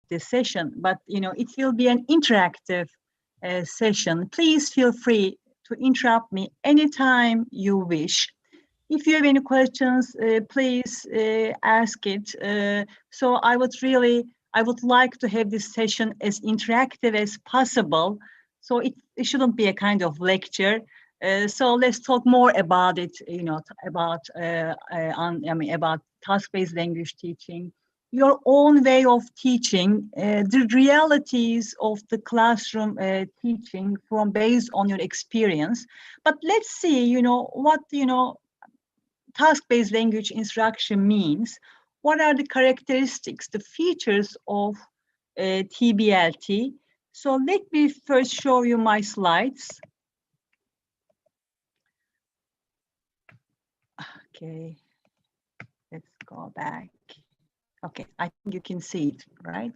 this session, but it will be an interactive session. Please feel free to interrupt me anytime you wish. If you have any questions, please ask it. So I would like to have this session as interactive as possible. So it shouldn't be a kind of lecture. So let's talk more about it, about task-based language teaching, your own way of teaching, the realities of the classroom teaching based on your experience. But let's see, what, task-based language instruction means. What are the characteristics, the features of TBLT? So let me first show you my slides. Okay, let's go back. Okay, I think you can see it, right?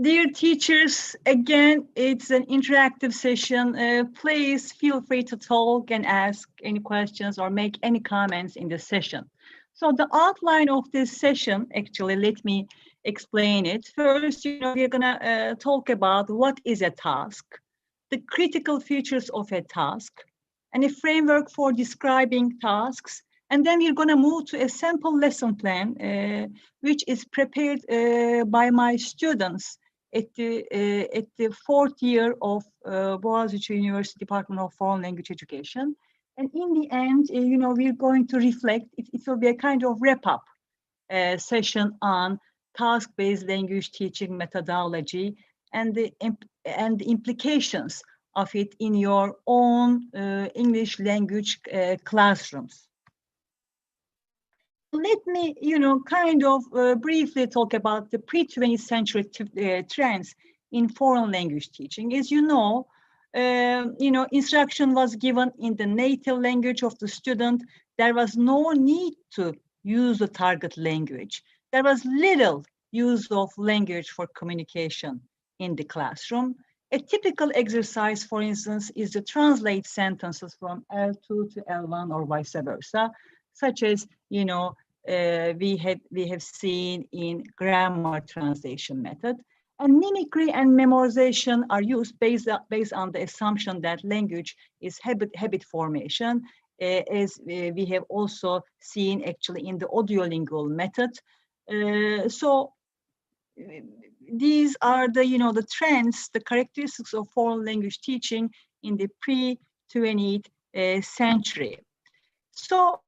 Dear teachers, again, it's an interactive session. Please feel free to talk and ask any questions or make any comments in the session. So the outline of this session, actually, let me explain it. First, we're gonna talk about what is a task, the critical features of a task, and a framework for describing tasks. And then we're gonna move to a sample lesson plan, which is prepared by my students at the fourth year of Boğaziçi University Department of Foreign Language Education. And in the end, we're going to reflect, it will be a kind of wrap-up session on task-based language teaching methodology and the implications of it in your own English language classrooms. Let me, briefly talk about the pre-20th century trends in foreign language teaching. As you know, instruction was given in the native language of the student. There was no need to use the target language. There was little use of language for communication in the classroom. A typical exercise, for instance, is to translate sentences from L2 to L1 or vice versa, such as, we have seen in grammar translation method. And mimicry and memorization are used based on the assumption that language is habit formation, as we have also seen actually in the audiolingual method. So these are the trends, the characteristics of foreign language teaching in the pre-20th century. So,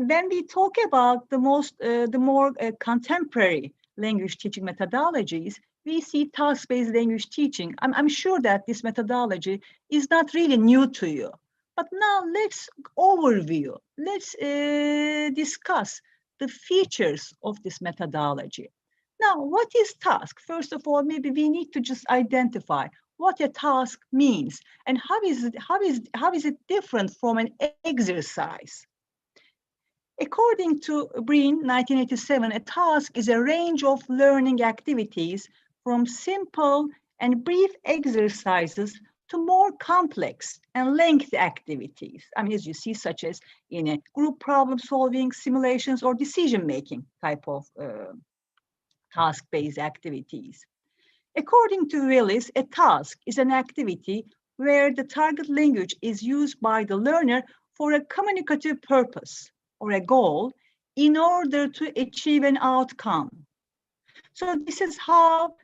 when we talk about the more contemporary language teaching methodologies, we see task-based language teaching. I'm sure that this methodology is not really new to you, but now let's overview, let's discuss the features of this methodology. Now, what is task? First of all, maybe we need to just identify what a task means and how is it different from an exercise. According to Breen, 1987, a task is a range of learning activities from simple and brief exercises to more complex and lengthy activities. As you see, such as in a group problem solving, simulations, or decision-making type of task-based activities. According to Willis, a task is an activity where the target language is used by the learner for a communicative purpose or a goal in order to achieve an outcome. So this is how,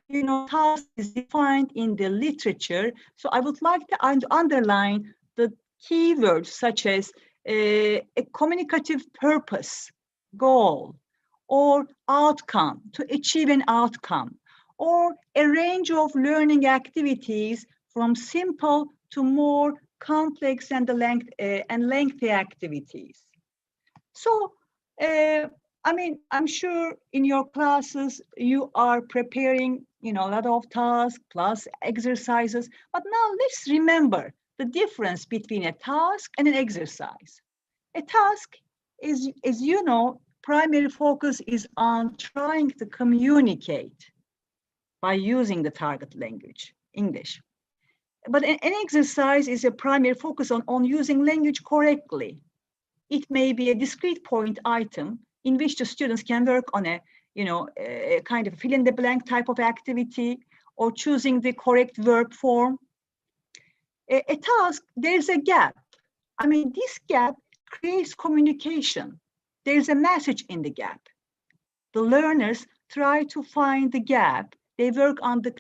task is defined in the literature. So I would like to underline the keywords such as a communicative purpose, goal, or outcome, to achieve an outcome, or a range of learning activities from simple to more complex and lengthy activities. So, I'm sure in your classes you are preparing, a lot of tasks plus exercises. But now let's remember the difference between a task and an exercise. A task is, as you know, primary focus is on trying to communicate by using the target language, English. But an exercise is a primary focus on using language correctly. It may be a discrete point item in which the students can work on a kind of fill in the blank type of activity, or choosing the correct verb form. A task, there's a gap. I mean, this gap creates communication. There's a message in the gap. The learners try to find the gap. They work on the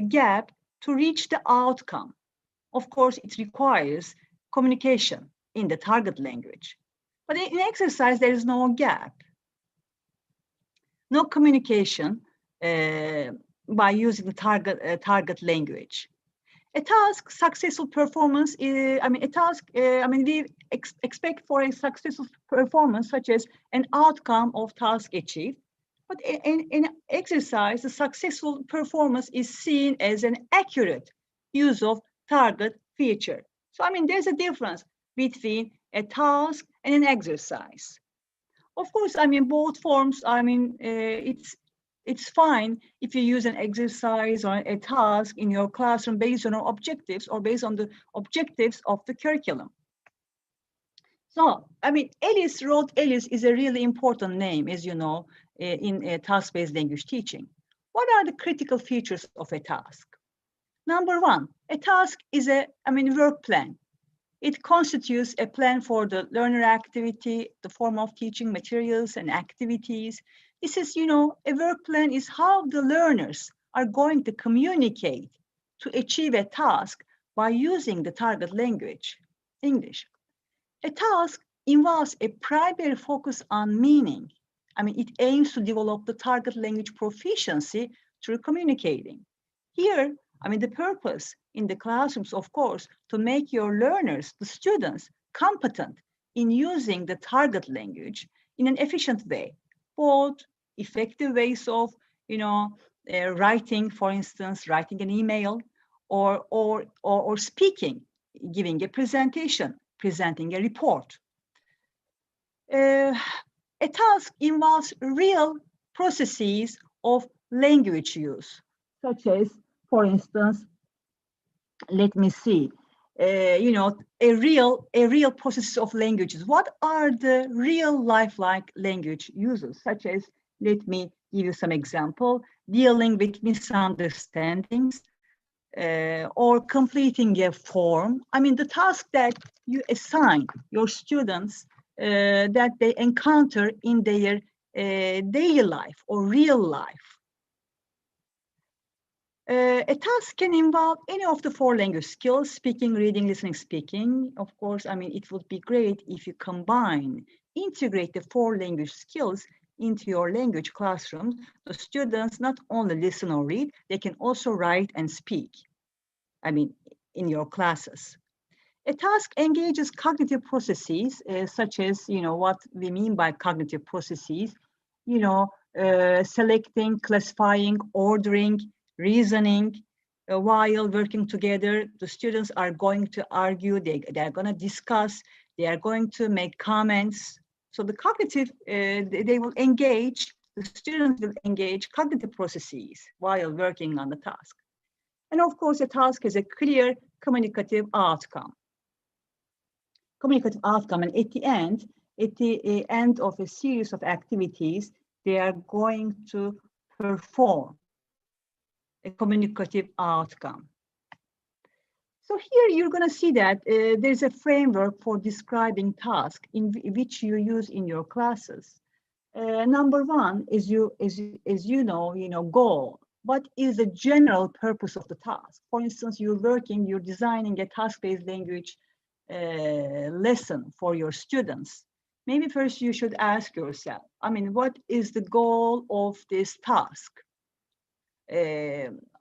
gap to reach the outcome. Of course, it requires communication in the target language. But in exercise, there is no gap. No communication by using the target language. A task successful performance is, we expect for a successful performance such as an outcome of task achieved. But in exercise, the successful performance is seen as an accurate use of target feature. So, there's a difference between a task and an exercise. Of course, both forms, it's fine if you use an exercise or a task in your classroom based on your objectives or based on the objectives of the curriculum. So, Alice is a really important name, as you know, in task-based language teaching. What are the critical features of a task? Number one, a task is a work plan. It constitutes a plan for the learner activity, the form of teaching materials and activities. This is, a work plan is how the learners are going to communicate to achieve a task by using the target language, English. A task involves a primary focus on meaning. It aims to develop the target language proficiency through communicating. Here, the purpose in the classrooms, of course, to make your learners, the students, competent in using the target language in an efficient way, both effective ways of, writing, for instance, writing an email, or speaking, giving a presentation, presenting a report. A task involves real processes of language use, such as, for instance, let me see, a real process of languages. What are the real lifelike language uses, such as, let me give you some example, dealing with misunderstandings, or completing a form. The task that you assign your students that they encounter in their daily life or real life. A task can involve any of the 4 language skills: speaking, reading, listening, speaking. Of course, it would be great if you integrate the 4 language skills into your language classroom. The students not only listen or read, they can also write and speak, in your classes. A task engages cognitive processes, such as, what we mean by cognitive processes, selecting, classifying, ordering, reasoning. While working together, the students are going to argue, they're going to discuss, they are going to make comments. So the cognitive, they will engage, the students will engage cognitive processes while working on the task. And of course, a task has a clear communicative outcome. Communicative outcome, and at the end of a series of activities, they are going to perform a communicative outcome. So here you're going to see that there's a framework for describing tasks in which you use in your classes. Number one is goal. What is the general purpose of the task? For instance, you're designing a task-based language lesson for your students. Maybe first you should ask yourself, what is the goal of this task?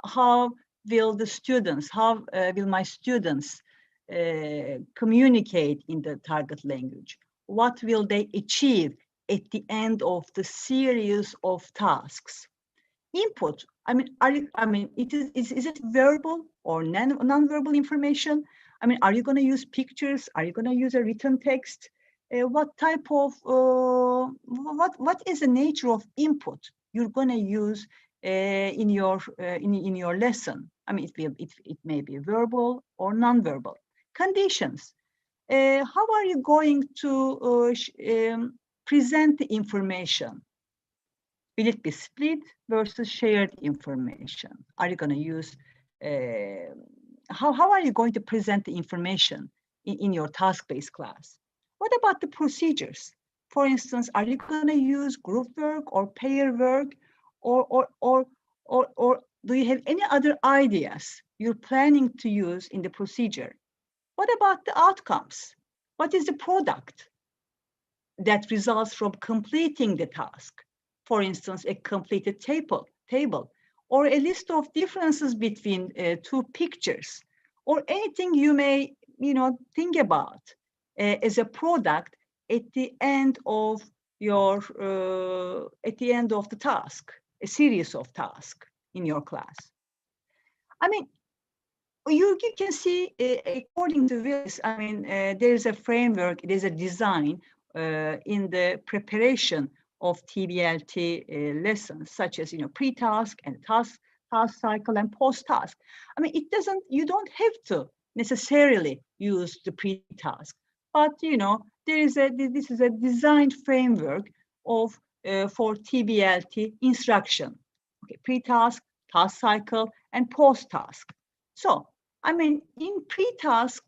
How will my students communicate in the target language? What will they achieve at the end of the series of tasks? Input, is it verbal or non-verbal information? Are you going to use pictures? Are you going to use a written text? What type of, what is the nature of input you're going to use in your lesson? It may be verbal or non-verbal. Conditions. How are you going to present the information? Will it be split versus shared information? Are you going to use, how are you going to present the information in your task-based class? What about the procedures? For instance, are you going to use group work or pair work, or do you have any other ideas you're planning to use in the procedure? What about the outcomes? What is the product that results from completing the task? For instance, a completed table, or a list of differences between two pictures, or anything you may, think about as a product at the end of your the task, a series of tasks in your class. I mean, you can see, according to this, there's a framework, there's a design in the preparation of TBLT lessons, such as, pre-task and task cycle and post-task. You don't have to necessarily use the pre-task, but, this is a designed framework of for TBLT instruction. Okay, pre-task, task cycle, and post-task. So, in pre-task,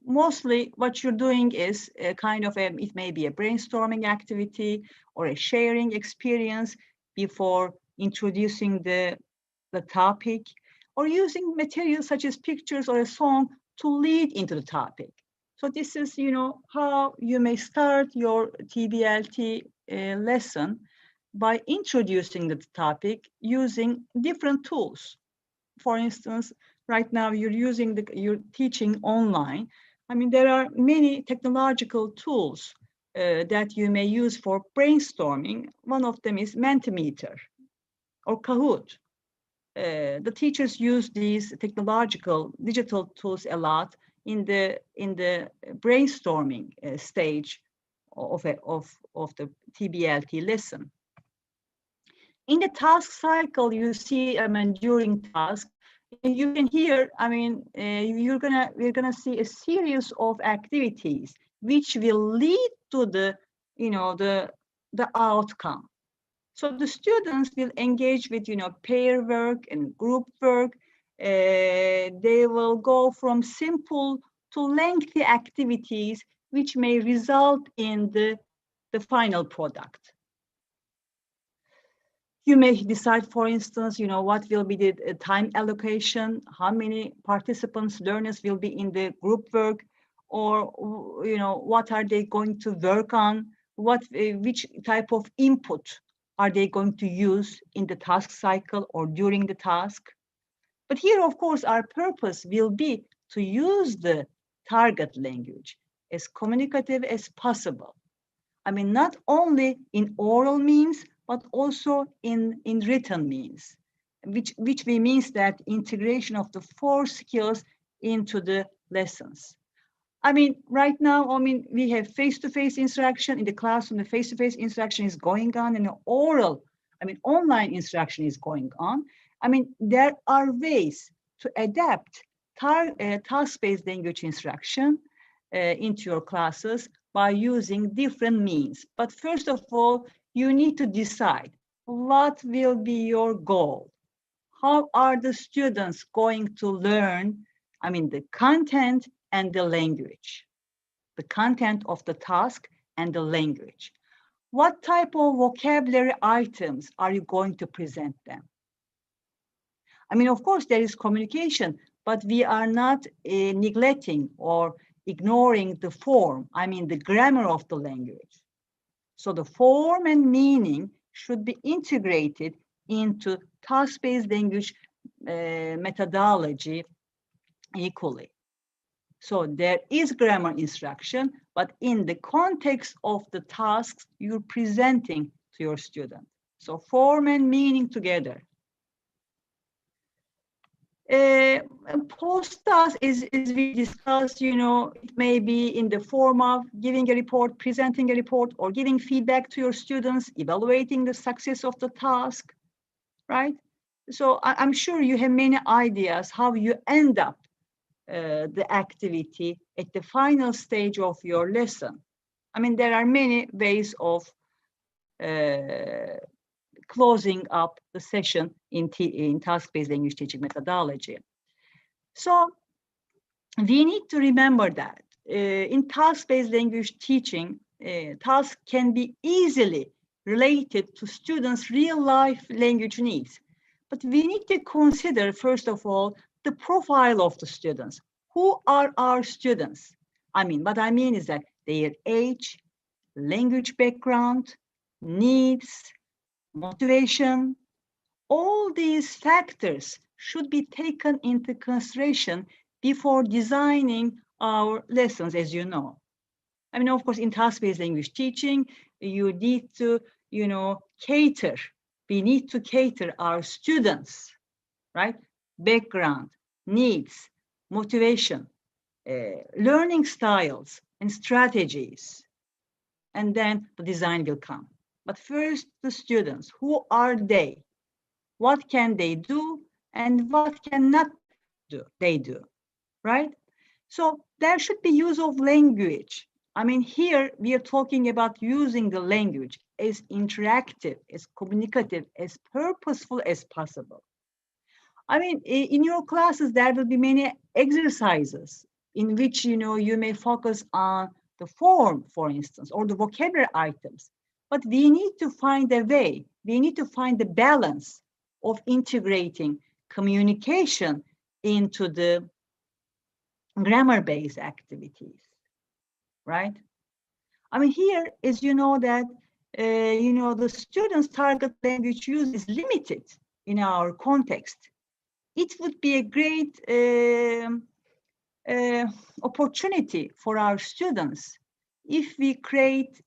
mostly what you're doing is it may be a brainstorming activity or a sharing experience before introducing the topic, or using materials such as pictures or a song to lead into the topic. So this is, how you may start your TBLT lesson, by introducing the topic using different tools. For instance, right now you're teaching online. There are many technological tools that you may use for brainstorming. One of them is Mentimeter or Kahoot. The teachers use these technological digital tools a lot in the brainstorming stage of the TBLT lesson. In the task cycle, you see, during task, you can hear, we're gonna see a series of activities which will lead to the outcome. So the students will engage with, pair work and group work. They will go from simple to lengthy activities, which may result in the final product. You may decide, for instance, what will be the time allocation, how many participants, learners will be in the group work, or, what are they going to work on, which type of input are they going to use in the task cycle or during the task. But here, of course, our purpose will be to use the target language as communicative as possible. Not only in oral means, but also in written means, which means that integration of the 4 skills into the lessons. Right now, we have face-to-face instruction in the classroom. The face-to-face instruction is going on, and the oral, online instruction is going on. There are ways to adapt task-based language instruction into your classes by using different means. But first of all, you need to decide what will be your goal. How are the students going to learn, the content and the language, the content of the task and the language. What type of vocabulary items are you going to present them? Of course, there is communication, but we are not neglecting or ignoring the form, the grammar of the language. So the form and meaning should be integrated into task-based language methodology equally. So there is grammar instruction, but in the context of the tasks you're presenting to your student. So form and meaning together. Post-task is we discussed, it may be in the form of giving a report, presenting a report, or giving feedback to your students, evaluating the success of the task, right? So I'm sure you have many ideas how you end up the activity at the final stage of your lesson. I mean, there are many ways of closing up the session in task-based language teaching methodology. So we need to remember that in task-based language teaching, tasks can be easily related to students' real-life language needs. But we need to consider, first of all, the profile of the students. Who are our students? I mean, what I mean is that their age, language background, needs, motivation, all these factors should be taken into consideration before designing our lessons, as you know. I mean, of course, in task-based language teaching, you need to, cater. We need to cater our students, right? Background, needs, motivation, learning styles and strategies. And then the design will come. But first, the students, who are they? What can they do and what cannot they do, right? So there should be use of language. I mean, here we are talking about using the language as interactive, as communicative, as purposeful as possible. I mean, in your classes, there will be many exercises in which, you may focus on the form, for instance, or the vocabulary items. But we need to find a way, we need to find the balance of integrating communication into the grammar-based activities, right? I mean, here, as you know that, the students' target language use is limited in our context. It would be a great opportunity for our students if we create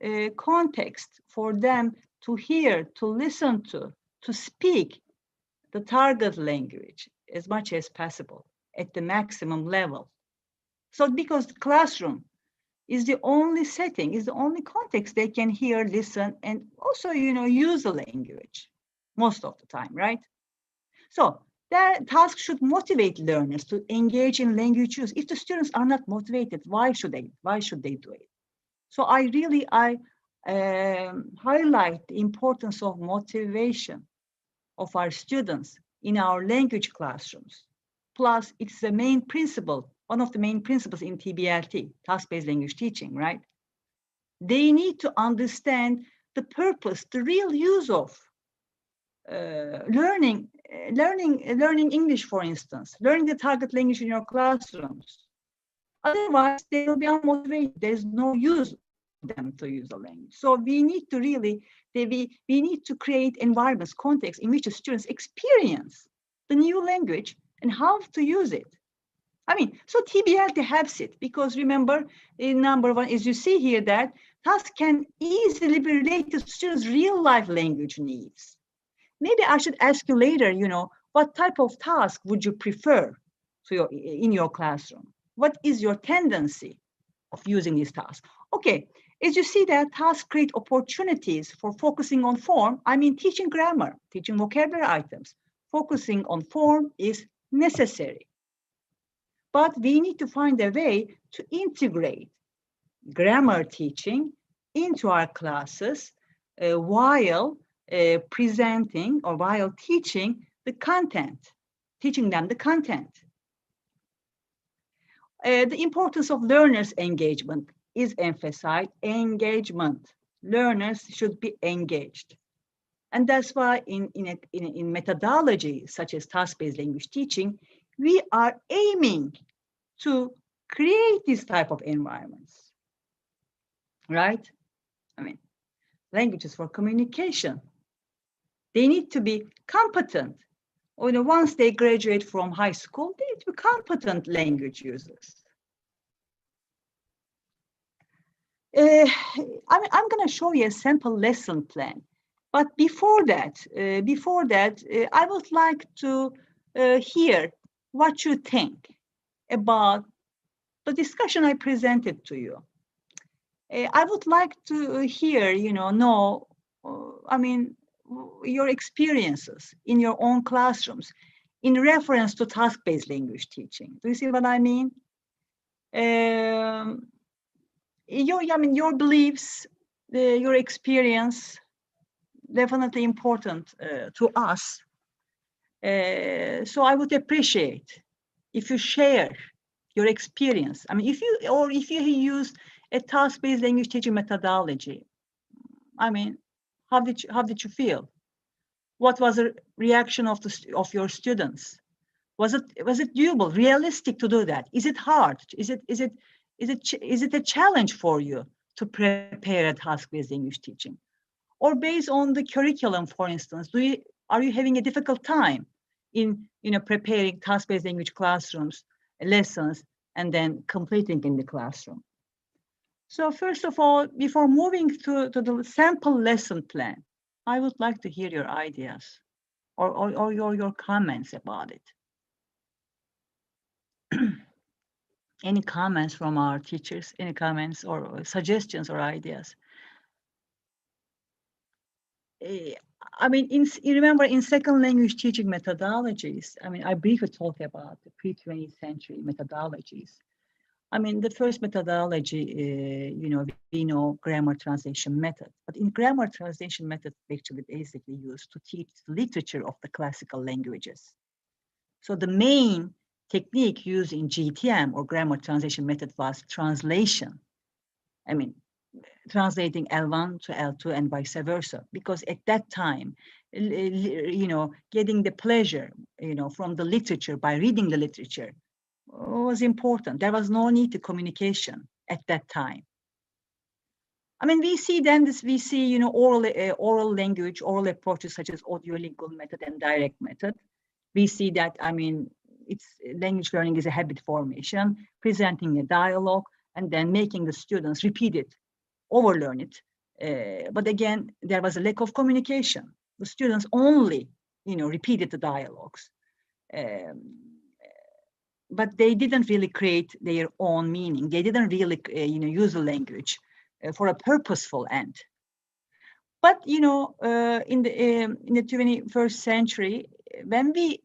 a context for them to hear, to listen to speak the target language as much as possible at the maximum level. So because the classroom is the only setting, is the only context they can hear, listen, and also, use the language most of the time, right? So their task should motivate learners to engage in language use. If the students are not motivated, why should they do it? So I highlight the importance of motivation of our students in our language classrooms. Plus, it's the main principle, one of the main principles in TBLT, task-based language teaching, right? They need to understand the purpose, the real use of learning English, for instance, learning the target language in your classrooms. Otherwise, they will be unmotivated. There's no use for them to use the language. So we need to we need to create environments, contexts in which the students experience the new language and how to use it. I mean, so TBLT helps it because remember, in number one, as you see here, that tasks can easily be related to students' real-life language needs. Maybe I should ask you later, what type of task would you prefer in your classroom? What is your tendency of using these tasks? Okay, as you see that tasks create opportunities for focusing on form, I mean teaching grammar, teaching vocabulary items. Focusing on form is necessary. But we need to find a way to integrate grammar teaching into our classes while presenting or while teaching the content, teaching them the content. The importance of learners' engagement is emphasized. Engagement. Learners should be engaged. And that's why in methodology, such as task-based language teaching, we are aiming to create this type of environments, right? I mean, languages for communication. They need to be competent. Once they graduate from high school, they need to be competent language users. I'm going to show you a sample lesson plan. But before that, I would like to hear what you think about the discussion I presented to you. I would like to hear, your experiences in your own classrooms in reference to task-based language teaching. Do you see what I mean? your beliefs, your experience, definitely important to us. So I would appreciate if you share your experience. I mean, if you use a task-based language teaching methodology, I mean, how did you feel? What was the reaction of your students? Was it doable, realistic to do that? Is it hard? Is it a challenge for you to prepare a task-based English teaching? Or based on the curriculum, for instance, are you having a difficult time in preparing task-based language classrooms, lessons, and then completing in the classroom? So first of all, before moving to the sample lesson plan, I would like to hear your ideas or your comments about it. Any comments from our teachers? Any comments or suggestions or ideas? I mean, remember in second language teaching methodologies, I mean, I briefly talked about the pre-20th century methodologies. I mean, the first methodology, we know grammar translation method, but in grammar translation method, actually basically used to teach the literature of the classical languages. So the main technique used in GTM or grammar translation method was translation. I mean, translating L1 to L2 and vice versa, because at that time, getting the pleasure, from the literature by reading the literature was important. There was no need to communication at that time. I mean, we see oral language, oral approaches such as audiolingual method and direct method. We see that, I mean, language learning is a habit formation, presenting a dialogue, and then making the students repeat it, overlearn it. But again, there was a lack of communication. The students only, repeated the dialogues. But they didn't really create their own meaning. They didn't really, use the language for a purposeful end. But in the 21st century, when we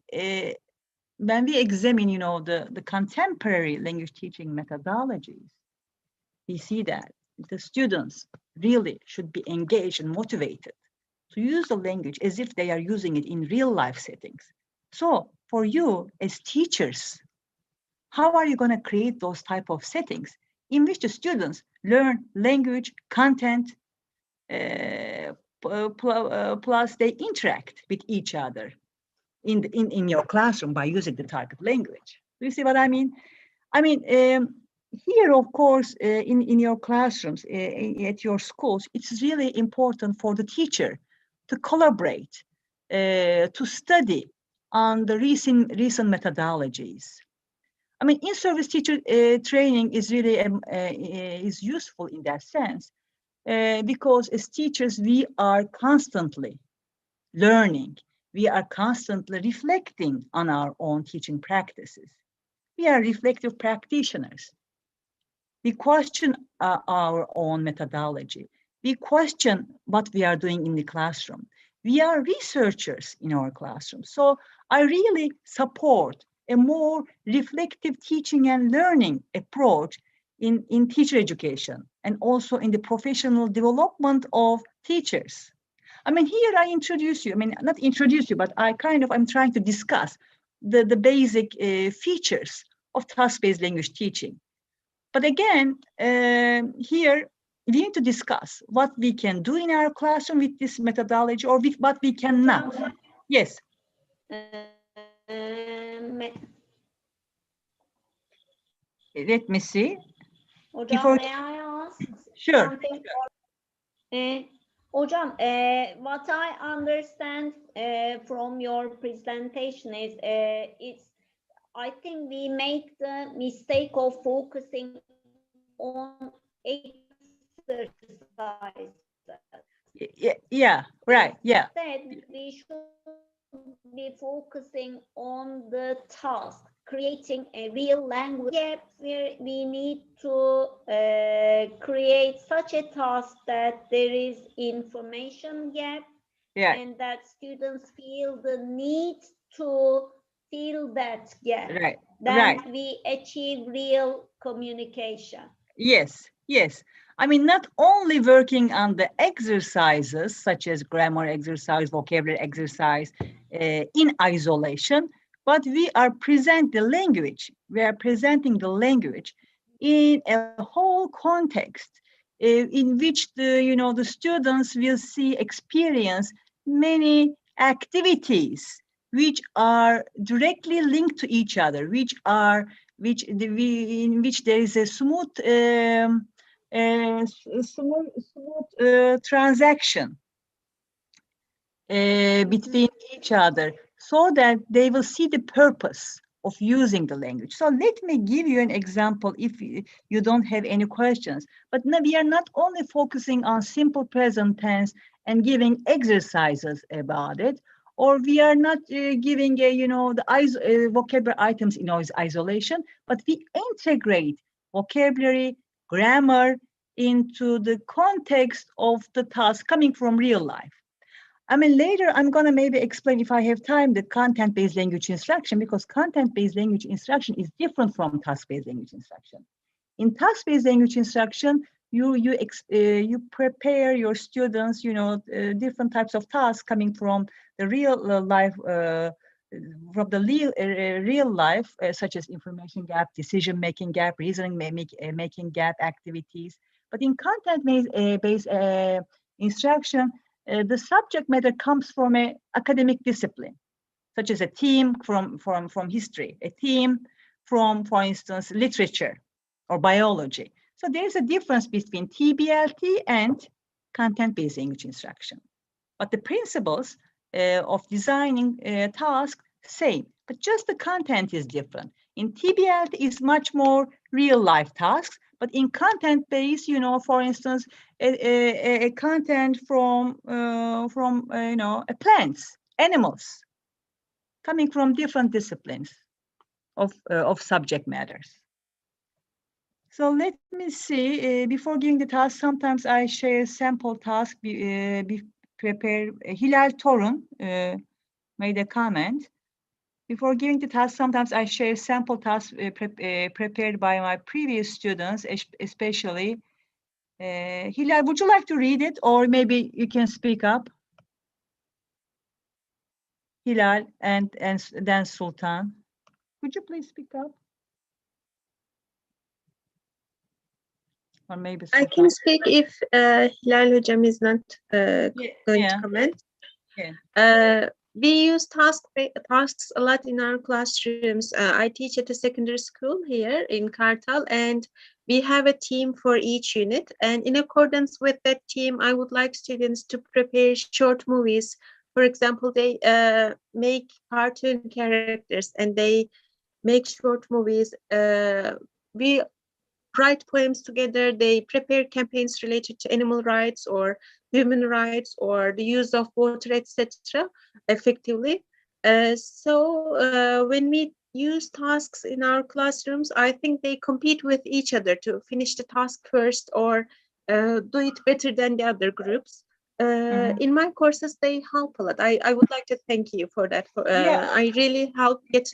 examine, the contemporary language teaching methodologies, we see that the students really should be engaged and motivated to use the language as if they are using it in real life settings. So for you as teachers, how are you going to create those type of settings in which the students learn language, content, plus they interact with each other in your classroom by using the target language? Do you see what I mean? I mean, here, of course, in your classrooms, at your schools, it's really important for the teacher to collaborate, to study on the recent methodologies. I mean, in-service teacher training is really is useful in that sense, because as teachers, we are constantly learning. We are constantly reflecting on our own teaching practices. We are reflective practitioners. We question our own methodology. We question what we are doing in the classroom. We are researchers in our classroom. So I really support a more reflective teaching and learning approach in teacher education and also in the professional development of teachers. I mean, here I introduce you, I mean, not introduce you, but I'm trying to discuss the basic features of task-based language teaching. But again, here we need to discuss what we can do in our classroom with this methodology or with what we cannot. Yes. Let me see. Hocam, may I ask? Sure. Something? Hocam, what I understand from your presentation is I think we make the mistake of focusing on exercises. Yeah, right, yeah. Instead, we should be focusing on the task, creating a real language gap where we need to create such a task that there is information gap, and that students feel the need to fill that gap. Then we achieve real communication. Yes, yes. I mean, not only working on the exercises such as grammar exercise, vocabulary exercise in isolation, but we are present the language. We are presenting the language in a whole context in which the students will see, experience many activities which are directly linked to each other, in which there is a smooth transaction between each other, so that they will see the purpose of using the language. So let me give you an example if you don't have any questions. But no, we are not only focusing on simple present tense and giving exercises about it, or we are not giving the vocabulary items in isolation, but we integrate vocabulary, grammar into the context of the task coming from real life. I mean, later I'm gonna maybe explain, if I have time, the content-based language instruction, because content-based language instruction is different from task-based language instruction. In task-based language instruction, you prepare your students, different types of tasks coming from the real life, real life, such as information gap, decision-making gap, reasoning making gap activities. But in content-based instruction, the subject matter comes from an academic discipline, such as a theme from history, a theme from, for instance, literature or biology. So there's a difference between TBLT and content-based English instruction. But the principles of designing tasks, same, but just the content is different. In TBLT is much more real life tasks, but in content-based, for instance, a content from plants, animals, coming from different disciplines of subject matters. So let me see, before giving the task, sometimes I share sample task, prepare. Hilal Torun made a comment. Before giving the task, sometimes I share sample tasks prepared by my previous students, especially. Hilal, would you like to read it, or maybe you can speak up? Hilal and then Sultan. Could you please speak up? Or maybe Sultan. I can speak if Hilal Hocam is not going to comment. Yeah. We use tasks a lot in our classrooms. I teach at a secondary school here in Kartal, and we have a team for each unit. And in accordance with that team, I would like students to prepare short movies. For example, they make cartoon characters and they make short movies. We write poems together. They prepare campaigns related to animal rights or human rights or the use of water, etc. effectively. So when we use tasks in our classrooms, I think they compete with each other to finish the task first or do it better than the other groups. In my courses, they help a lot. I would like to thank you for that. I really help get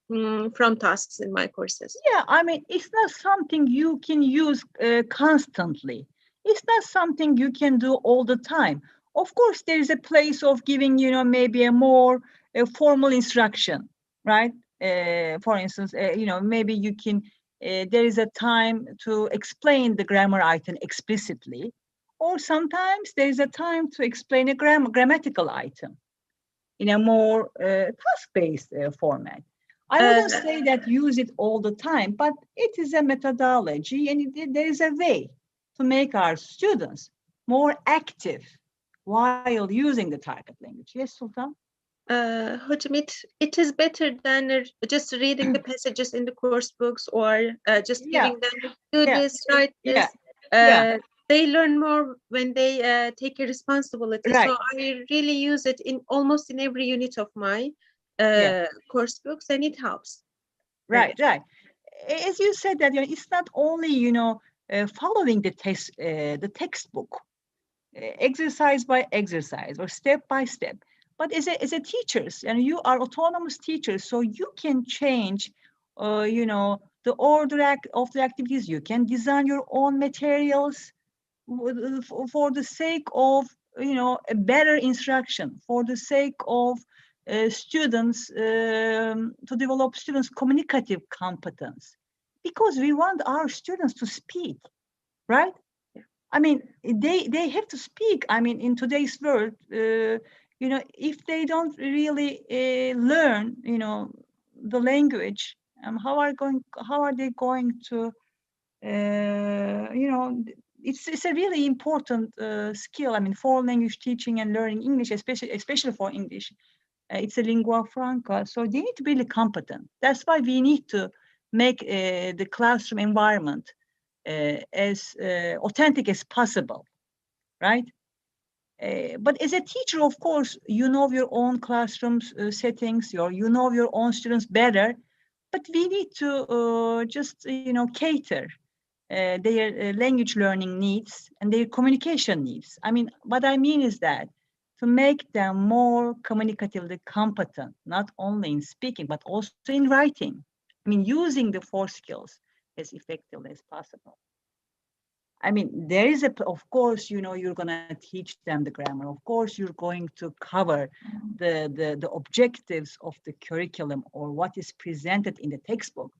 from tasks in my courses. Yeah, I mean, it's not something you can use constantly. It's not something you can do all the time. Of course, there is a place of giving, maybe a more formal instruction, right? For instance, maybe you can, there is a time to explain the grammar item explicitly, or sometimes there is a time to explain a grammatical item in a more task-based format. I wouldn't say that use it all the time, but it is a methodology, and there is a way to make our students more active while using the target language. Yes, Sultan? Hocam, it is better than just reading the passages in the course books or just giving them do this, write this. They learn more when they take a responsibility. Right. So I really use it in almost in every unit of my course books, and it helps. Right. As you said that, it's not only following the textbook, exercise by exercise or step by step, but as a teachers, and you are autonomous teachers, so you can change, the order of the activities. You can design your own materials for the sake of, you know, a better instruction, for the sake of students, to develop students' communicative competence, because we want our students to speak, right? I mean, they have to speak. I mean, in today's world, you know, if they don't really learn, you know, the language, how are they going to, you know, it's a really important skill. I mean, foreign language teaching and learning English, especially for English, it's a lingua franca. So they need to be really competent. That's why we need to make the classroom environment as authentic as possible, right? But as a teacher, of course, you know your own classroom settings, you know your own students better, but we need to just, you know, cater their language learning needs and their communication needs. I mean, what I mean is that to make them more communicatively competent, not only in speaking, but also in writing. I mean, using the 4 skills as effectively as possible. I mean, there is of course, you know, you're going to teach them the grammar. Of course, you're going to cover the objectives of the curriculum or what is presented in the textbook.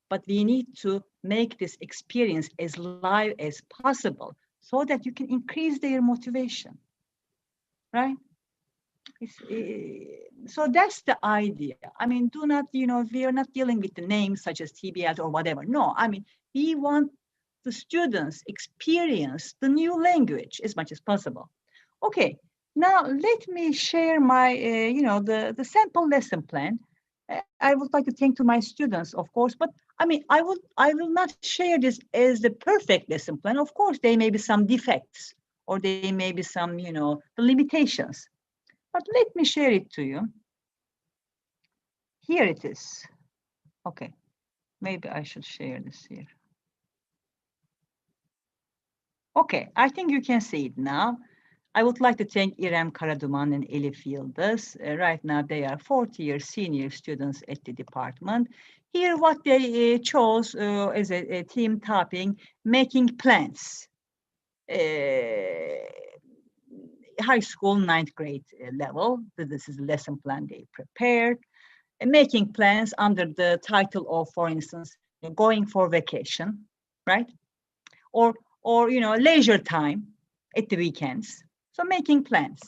But we need to make this experience as live as possible so that you can increase their motivation, right? So that's the idea. I mean, do not, you know, we are not dealing with the names such as TBL or whatever. No, I mean, we want the students experience the new language as much as possible. Okay, now let me share my, you know, the sample lesson plan. I would like to thank to my students, of course, but I mean, I will not share this as the perfect lesson plan. Of course, there may be some defects or there may be some, you know, the limitations. But let me share it to you. Here it is. Okay, maybe I should share this here. Okay, I think you can see it now. I would like to thank İrem Karaduman and Elif Yıldız. Right now, they are 40-year senior students at the department. Here, what they chose as a team topic, making plans. High school 9th grade level. This is the lesson plan they prepared. Making plans under the title of, for instance, going for vacation, right? Or you know, leisure time at the weekends. So making plans.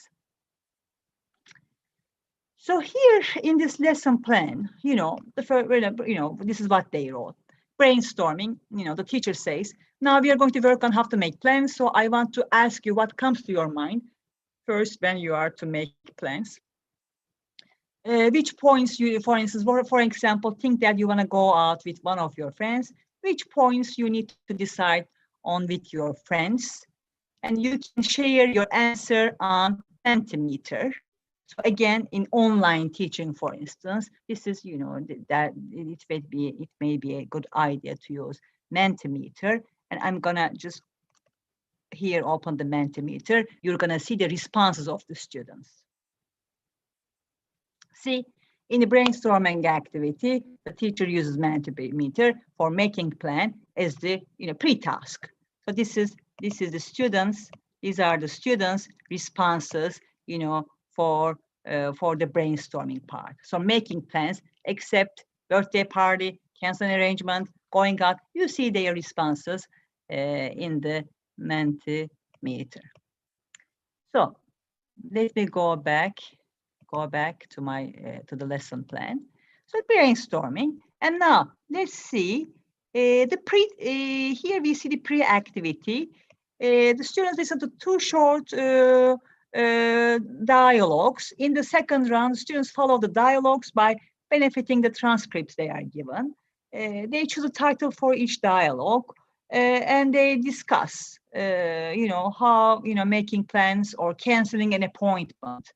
So here in this lesson plan, you know, this is what they wrote. Brainstorming, you know, the teacher says, now we are going to work on how to make plans. So I want to ask you what comes to your mind first when you are to make plans. Which points you, for instance, for example, think that you want to go out with one of your friends, which points you need to decide on with your friends. And you can share your answer on Mentimeter. So again, in online teaching, for instance, this is, you know, that it may be a good idea to use Mentimeter. And I'm gonna just here open the Mentimeter. You're gonna see the responses of the students. See, in the brainstorming activity, the teacher uses Mentimeter for making plan as the, you know, pre-task. So this is the students. These are the students' responses, you know, for the brainstorming part. So making plans, except birthday party, cancel arrangement, going out. You see their responses in the Mentimeter. So let me go back to my to the lesson plan. So brainstorming, and now let's see here we see the pre-activity. The students listen to 2 short dialogues. In the second round, students follow the dialogues by benefiting the transcripts they are given. They choose a title for each dialogue, and they discuss, you know, how, you know, making plans or canceling an appointment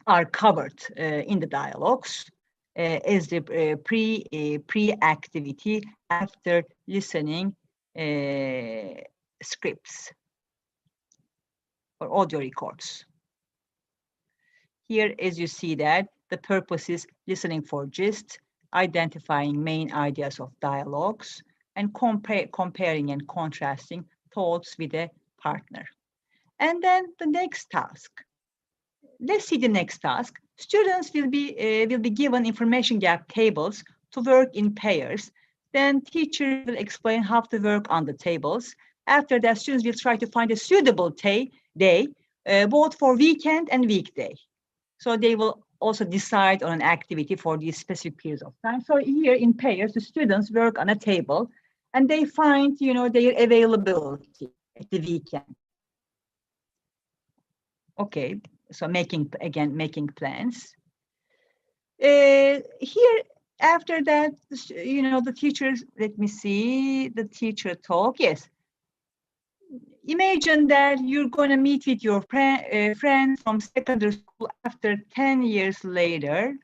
are covered in the dialogues as the pre-activity after listening scripts or audio records. Here, as you see that, the purpose is listening for gist, identifying main ideas of dialogues, and comparing and contrasting thoughts with a partner. And then the next task. Let's see the next task. Students will be given information gap tables to work in pairs. Then teacher will explain how to work on the tables. After that, students will try to find a suitable day, both for weekend and weekday. So they will also decide on an activity for these specific periods of time. So here in pairs, the students work on a table and they find, their availability at the weekend. Okay, so making plans. Here, after that, the teachers, let me see, the teacher talk, yes. Imagine that you're going to meet with your friend from secondary school after 10 years later,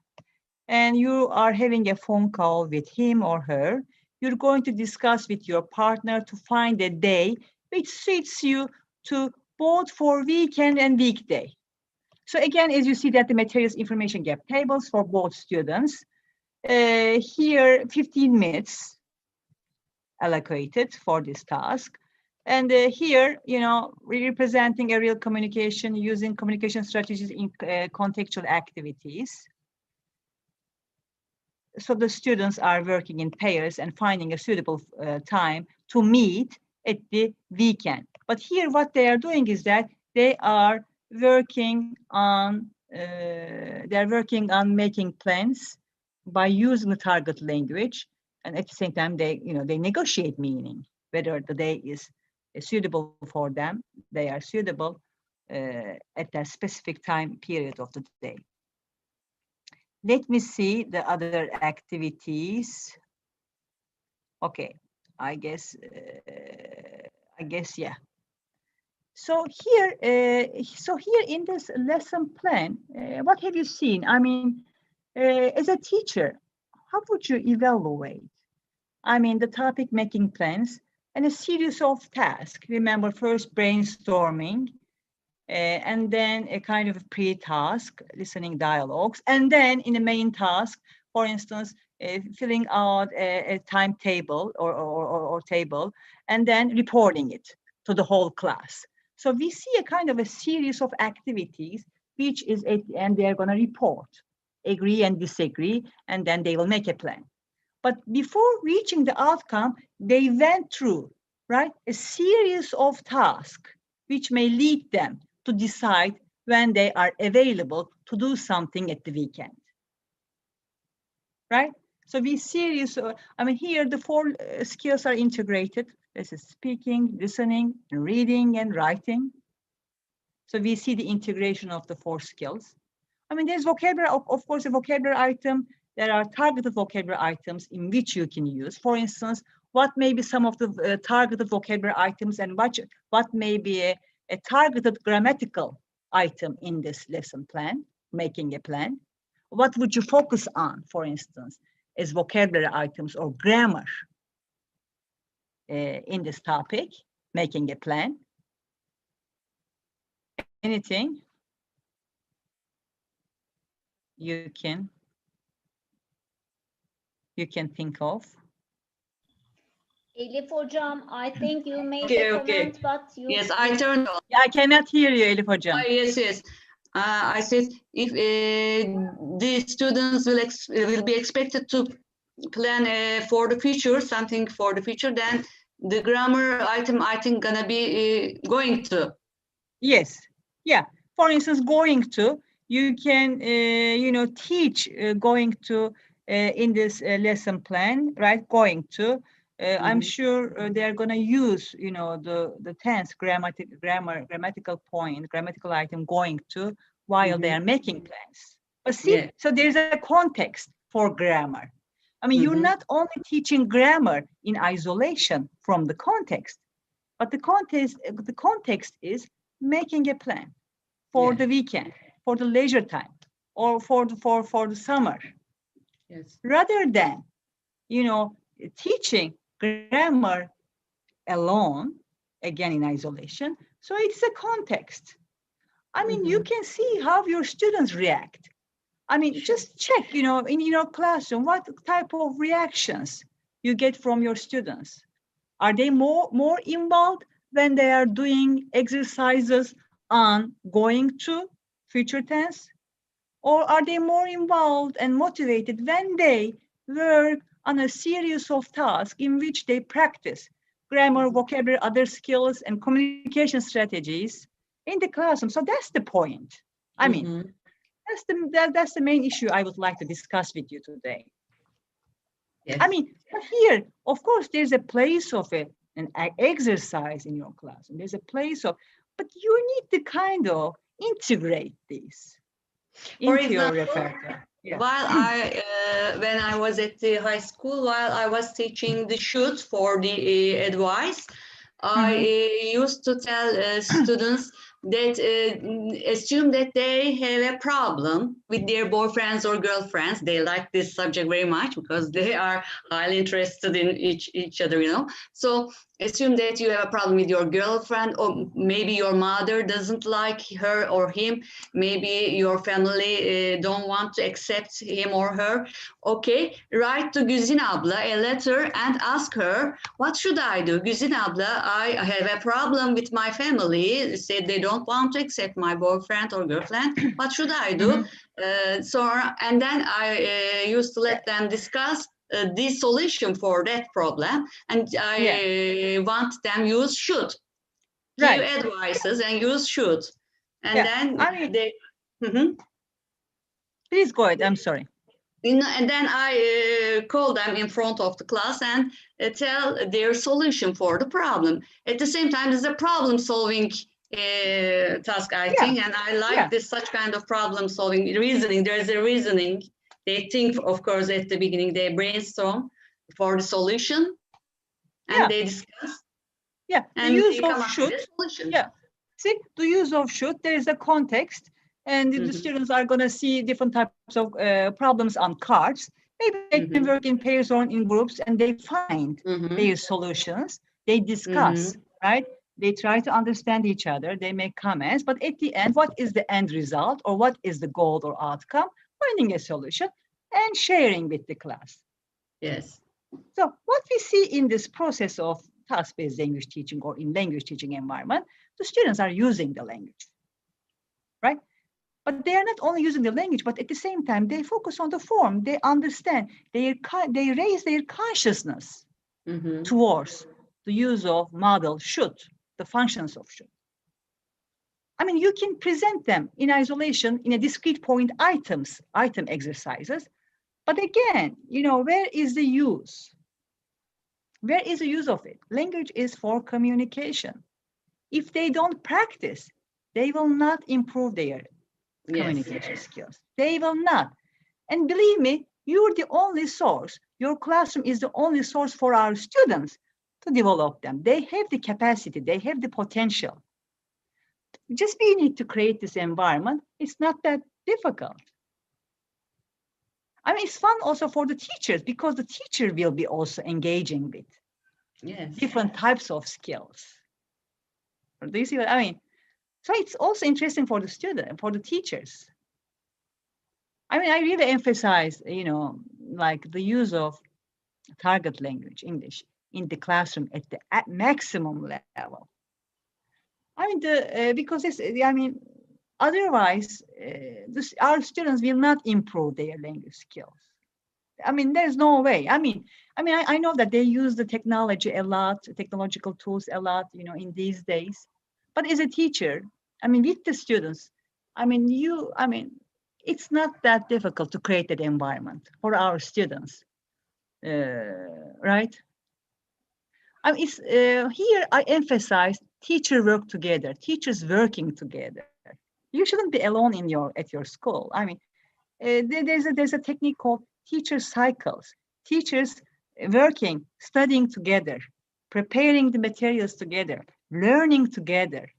and you are having a phone call with him or her. You're going to discuss with your partner to find a day which suits you to both for weekend and weekday. So again, as you see that the materials information gap tables for both students, here 15 minutes allocated for this task. And here, representing a real communication using communication strategies in contextual activities. So the students are working in pairs and finding a suitable time to meet at the weekend. But here what they are doing is that they are working on making plans by using the target language, and at the same time they negotiate meaning, whether the day is suitable for them, they are suitable at that specific time period of the day. Let me see the other activities. Okay, I guess yeah. So here in this lesson plan, what have you seen? I mean, as a teacher, how would you evaluate? I mean, the topic making plans and a series of tasks. Remember, first brainstorming, and then a kind of pre-task, listening dialogues, and then in the main task, for instance, filling out a timetable or table, and then reporting it to the whole class. So we see a kind of a series of activities, which is at the end they're going to report, agree and disagree, and then they will make a plan. But before reaching the outcome, they went through, right, a series of tasks which may lead them to decide when they are available to do something at the weekend, right? So we series, here the four skills are integrated. This is speaking, listening, reading, and writing. So we see the integration of the four skills. There's vocabulary, of course, a vocabulary item. There are targeted vocabulary items in which you can use. For instance, what may be some of the targeted vocabulary items and what may be a targeted grammatical item in this lesson plan, making a plan. What would you focus on, for instance, as vocabulary items or grammar in this topic, making a plan? Anything you can think of? Elif Hocam, I think you made a comment, but you... Yes, I turned on. I cannot hear you, Elif Hocam. Oh, yes. I said if the students will be expected to plan for the future, something for the future, then the grammar item, I think, gonna be going to. Yes, yeah. For instance, going to, you can, teach going to in this lesson plan, right? Going to. I'm sure they're going to use, the tense grammatical point, grammatical item going to while they are making plans. But see, so there's a context for grammar. You're not only teaching grammar in isolation from the context, but the context is making a plan for the weekend, for the leisure time, or for the summer. Yes. Rather than, teaching grammar alone, again in isolation. So it's a context. You can see how your students react. I mean, just check, in your classroom, what type of reactions you get from your students. Are they more involved when they are doing exercises on going to future tense? Or are they more involved and motivated when they work on a series of tasks in which they practice grammar, vocabulary, other skills, and communication strategies in the classroom? So that's the point. I mean, that's the main issue I would like to discuss with you today. Yes. I mean, but here, of course, there's a place of an exercise in your classroom. There's a place of, but you need to kind of integrate this into your repertoire. Yeah. While when I was at the high school, while I was teaching the shoot for the advice, I used to tell students that assume that they have a problem with their boyfriends or girlfriends. They like this subject very much because they are highly interested in each other, So assume that you have a problem with your girlfriend, or maybe your mother doesn't like her or him. Maybe your family don't want to accept him or her. Okay, write to Güzin abla a letter and ask her, what should I do? Güzin abla, I have a problem with my family. They said they don't want to accept my boyfriend or girlfriend. What should I do? And then I used to let them discuss the solution for that problem, and I want them use should. Give advices and use should. And then they... Please go ahead, I'm sorry. And then I call them in front of the class and tell their solution for the problem. At the same time, it's a problem-solving task, I think, and I like this such kind of problem-solving reasoning. There's a reasoning. They think, of course, at the beginning, they brainstorm for the solution, and they discuss. Yeah, the use of should. Yeah, see, the use of should. There is a context. And the students are going to see different types of problems on cards. Maybe they can work in pairs or in groups, and they find their solutions. They discuss, right? They try to understand each other. They make comments. But at the end, what is the end result, or what is the goal or outcome? Finding a solution and sharing with the class. Yes. So what we see in this process of task-based language teaching or in language teaching environment, the students are using the language, right? But they are not only using the language, but at the same time, they focus on the form. They understand. They raise their consciousness towards the use of model should, the functions of should. I mean, you can present them in isolation in a discrete point item exercises. But again, where is the use? Where is the use of it? Language is for communication. If they don't practice, they will not improve their communication skills. They will not. And believe me, you're the only source. Your classroom is the only source for our students to develop them. They have the capacity. They have the potential. Just we need to create this environment. It's not that difficult. I mean, it's fun also for the teachers because the teacher will be also engaging with different types of skills. Do you see what I mean? So it's also interesting for the student, for the teachers. I mean, I really emphasize, like the use of target language, English, in the classroom at maximum level. I mean, because otherwise, our students will not improve their language skills. I mean, there's no way. I know that they use the technology a lot, technological tools a lot, in these days. But as a teacher, with the students, it's not that difficult to create that environment for our students, right? Here I emphasize teacher work together, teachers working together. You shouldn't be alone at your school. There's a technique called teacher cycles. Teachers working, studying together, preparing the materials together, learning together.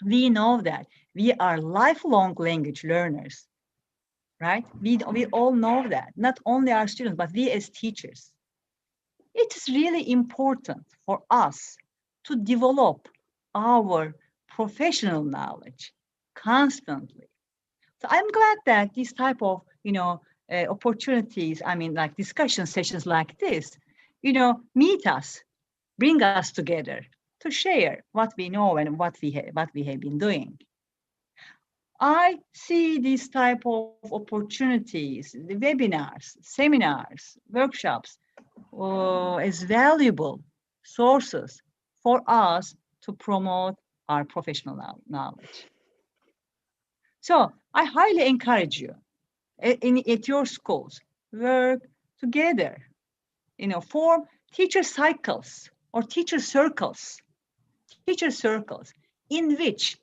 We know that we are lifelong language learners, right? We all know that, not only our students, but we as teachers. It is really important for us to develop our professional knowledge constantly. So I'm glad that this type of, opportunities, I mean, like discussion sessions like this, meet us, bring us together to share what we know and what we have been doing. I see these type of opportunities, the webinars, seminars, workshops, as valuable sources for us to promote our professional knowledge. So I highly encourage you at your schools, work together, form teacher cycles or teacher circles in which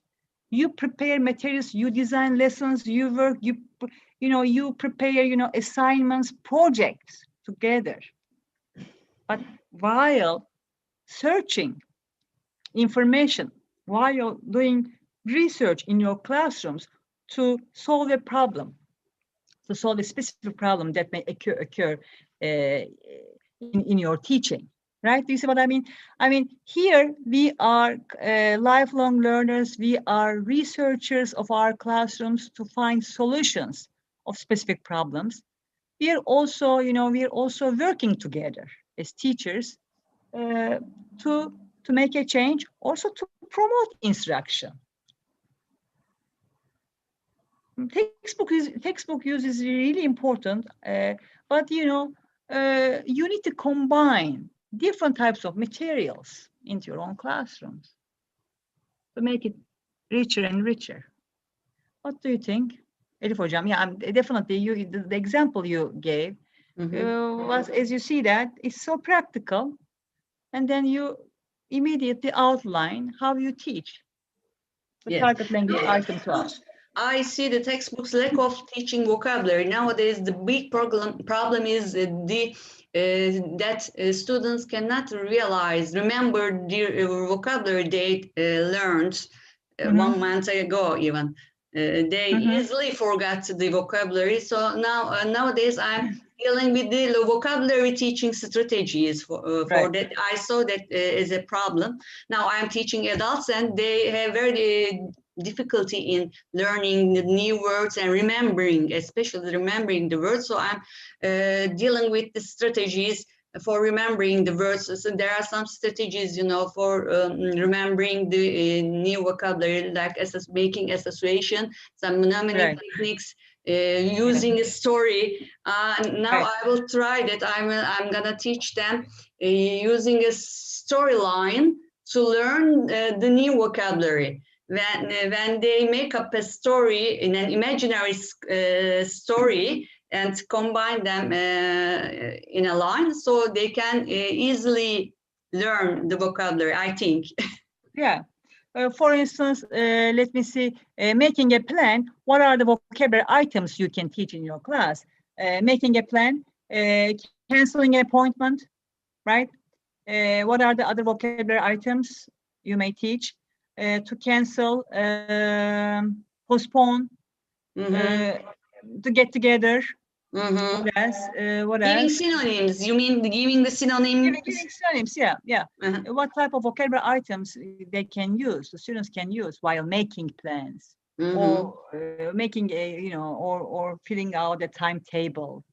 you prepare materials, you design lessons, you work, you prepare, assignments, projects together. But while searching information, while doing research in your classrooms to solve a problem, to solve a specific problem that may occur in your teaching, right? Do you see what I mean? I mean, here we are lifelong learners. We are researchers of our classrooms to find solutions of specific problems. We are also, working together as teachers to make a change, also to promote instruction. Textbook use is really important, but you need to combine different types of materials into your own classrooms to make it richer and richer. What do you think, Elif Hocam? Yeah, definitely. The example you gave was, as you see that, it's so practical, and then you immediately outline how you teach the target language item to us. I see the textbook's lack of teaching vocabulary. Nowadays, the big problem is that students cannot remember the vocabulary they learned 1 month ago even. They easily forgot the vocabulary. So nowadays, I'm dealing with the vocabulary teaching strategies for that. I saw that as a problem. Now I'm teaching adults, and they have very difficulty in learning the new words and especially remembering the words. So I'm dealing with the strategies for remembering the words. So there are some strategies, for remembering the new vocabulary, like making association, some mnemonic techniques, using a story. Now I will try that. I'm gonna teach them using a storyline to learn the new vocabulary. When they make up a story in an imaginary story and combine them in a line, so they can easily learn the vocabulary, I think. Yeah. For instance, let me see, making a plan, what are the vocabulary items you can teach in your class? Making a plan, canceling an appointment, right? What are the other vocabulary items you may teach? To cancel, postpone, to get together. What else? Giving synonyms. You mean giving the synonyms? Giving synonyms, yeah. What type of vocabulary items they can use, the students can use while making plans, or making a, or filling out a timetable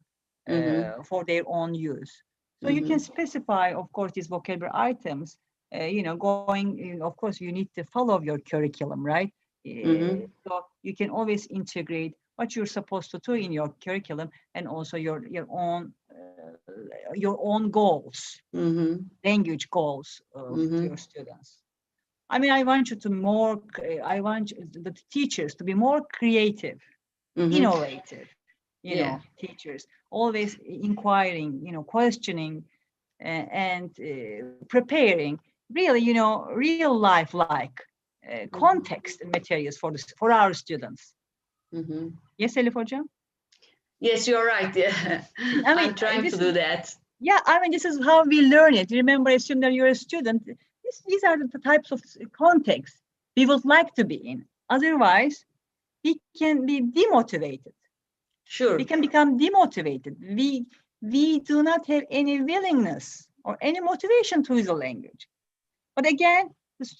for their own use. So you can specify, of course, these vocabulary items. Of course, you need to follow your curriculum, right? So you can always integrate what you're supposed to do in your curriculum, and also your own goals, language goals to your students. I mean, I want the teachers to be more creative, innovative, teachers, always inquiring, questioning, and preparing really, real life like context and materials for our students. Yes, Elif Hocam? Yes, you're right. Yeah. I'm trying to do that. Yeah, I mean, this is how we learn it. Remember, assume that you're a student. These are the types of context we would like to be in. Otherwise, we can be demotivated. Sure. We can become demotivated. We do not have any willingness or any motivation to use a language. But again,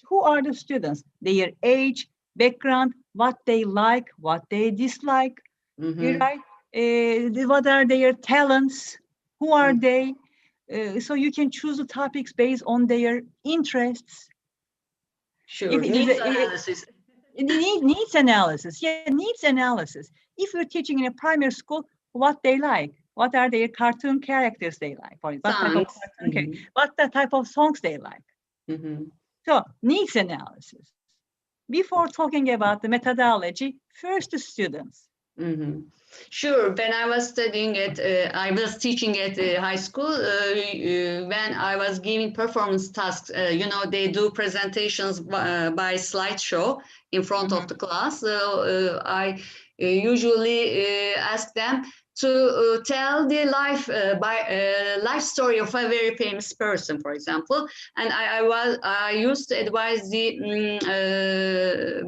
who are the students? Their age, background, what they like, what they dislike, Mhm. right? What are their talents? Who are they? So you can choose the topics based on their interests. Sure. If it is Needs a- analysis. needs analysis, yeah, needs analysis. If you're teaching in a primary school, what they like, what are their cartoon characters they like, or what type of Songs. cartoon character, what the type of songs they like. Mhm. So needs analysis. Before talking about the methodology, first the students. Mhm. Sure. When I was studying at, I was teaching at high school. When I was giving performance tasks, you know, they do presentations by slideshow in front of the class. So I usually ask them to tell the life story of a very famous person, for example. And I used to advise the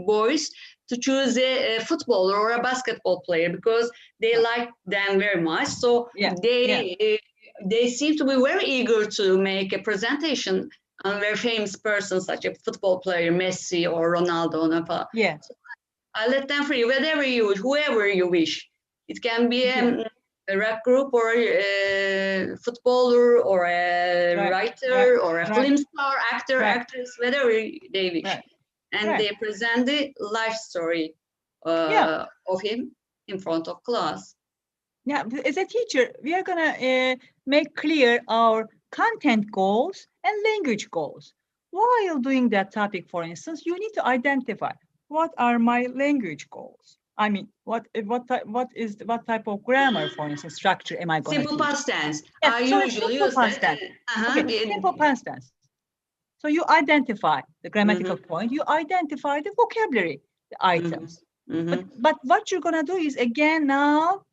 boys to choose a footballer or a basketball player because they like them very much. So Yeah, they seem to be very eager to make a presentation on a very famous person, such a football player, Messi or Ronaldo. Yeah. I let them free, whatever you wish, whoever you wish. It can be a rap group or a footballer or a writer or a film star, actor, actress, whatever they wish. And they present the life story of him in front of class. Yeah, as a teacher, we are gonna make clear our content goals and language goals. While doing that topic, for instance, you need to identify what are my language goals. I mean, what type of grammar, for instance, structure am I going to Simple teach? past tense. Yeah, I so usually simple use past that. tense. Okay, simple past tense. So you identify the grammatical point, you identify the vocabulary, the items. But what you're gonna do is again now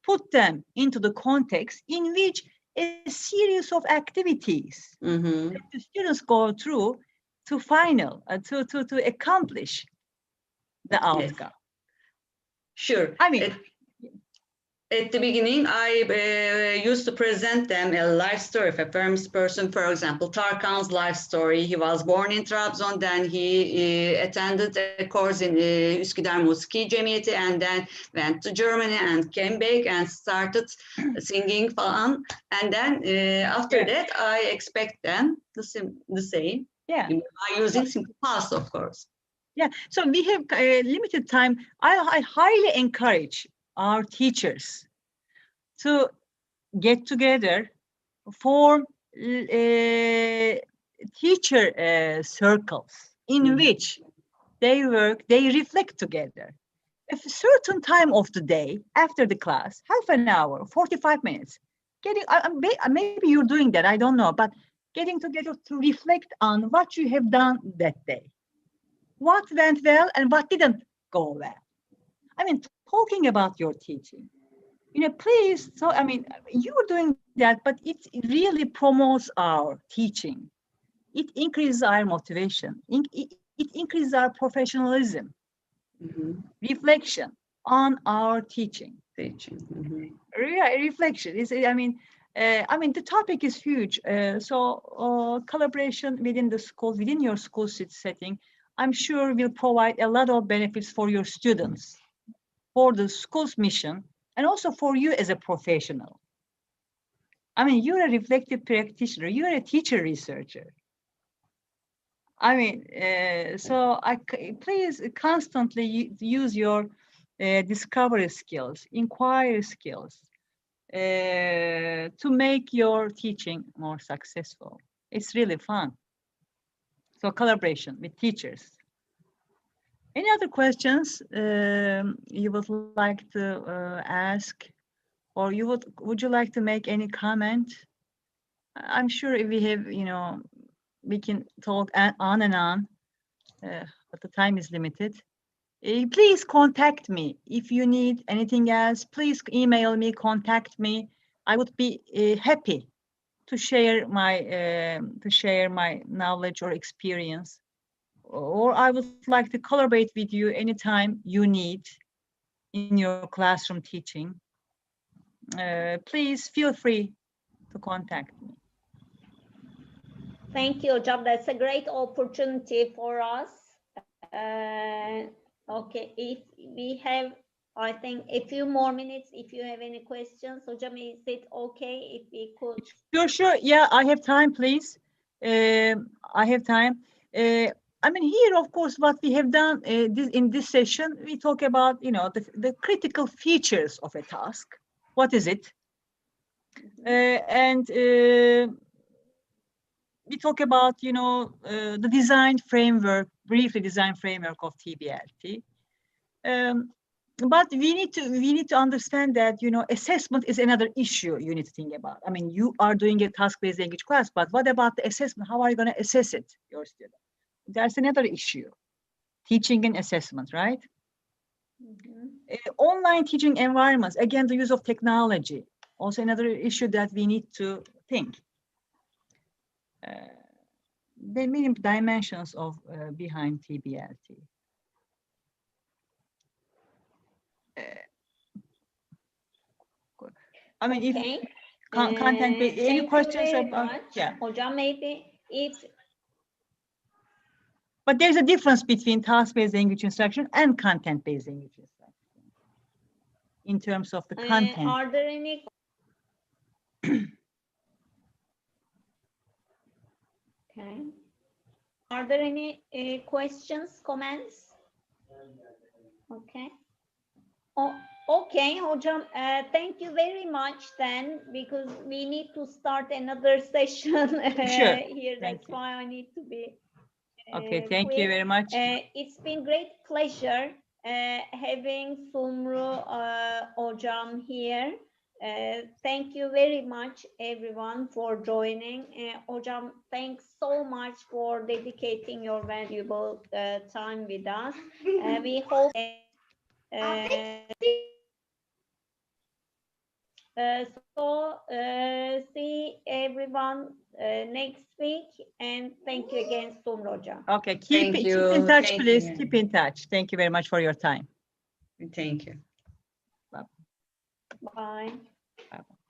put them into the context in which a series of activities that the students go through to to accomplish the outcome. Sure. I mean, At the beginning, I used to present them a life story of a famous person. For example, Tarkan's life story. He was born in Trabzon, then he attended a course in Üsküdar Musiki Cemiyeti, and then went to Germany and came back and started singing falan. And then after that, I expect them the same. Yeah. By using simple past, of course. Yeah. So we have limited time. I highly encourage our teachers to get together, form teacher circles in which they work, they reflect together. A certain time of the day after the class, half an hour, 45 minutes, maybe you're doing that, I don't know, but getting together to reflect on what you have done that day. What went well and what didn't go well. I mean, talking about your teaching, please, so, I mean, you're doing that, but it really promotes our teaching. It increases our motivation. It increases our professionalism, reflection on our teaching. Reflection is, I mean, the topic is huge. So collaboration within the school, within your school setting, I'm sure will provide a lot of benefits for your students, for the school's mission, and also for you as a professional. I mean, you're a reflective practitioner, you're a teacher researcher. I mean, so please constantly use your discovery skills, inquiry skills to make your teaching more successful. It's really fun. So collaboration with teachers. Any other questions you would like to ask, or would you like to make any comment? I'm sure if we have, we can talk on and on, but the time is limited. Please contact me if you need anything else. Please email me, contact me. I would be happy to share my knowledge or experience, or I would like to collaborate with you anytime you need in your classroom teaching. Please feel free to contact me. Thank you, Hocam. That's a great opportunity for us. Okay, if we have, I think, a few more minutes, if you have any questions. Hocam, is it okay if we could? Sure. Yeah, I have time, please. I have time. I mean, here, of course, what we have done in this session, we talk about, you know, the critical features of a task. What is it? And we talk about, you know, the design framework, briefly design framework of TBLT. But we need to understand that, you know, assessment is another issue you need to think about. I mean, you are doing a task-based language class, but what about the assessment? How are you going to assess it, your student? That's another issue. Teaching and assessment, right? Online teaching environments, again, the use of technology, also another issue that we need to think. There are many dimensions of behind TBLT. I mean, Okay. if content, any questions about? Yeah. Hocam, maybe if. But there's a difference between task-based language instruction and content-based language instruction in terms of the content. Are there any? Okay. Are there any questions, comments? Okay. Oh, okay, Hocam, thank you very much then, because we need to start another session Sure. here. Thank That's you. why I need to be Okay, thank quick. you very much. It's been great pleasure having Sumru Hocam here. Thank you very much, everyone, for joining. Hocam, thanks so much for dedicating your valuable time with us. We hope see everyone next week, and thank you again, Sumru Hocam. Okay, keep in touch, please. Keep in touch. Thank you very much for your time. Thank you. Bye. Bye-bye.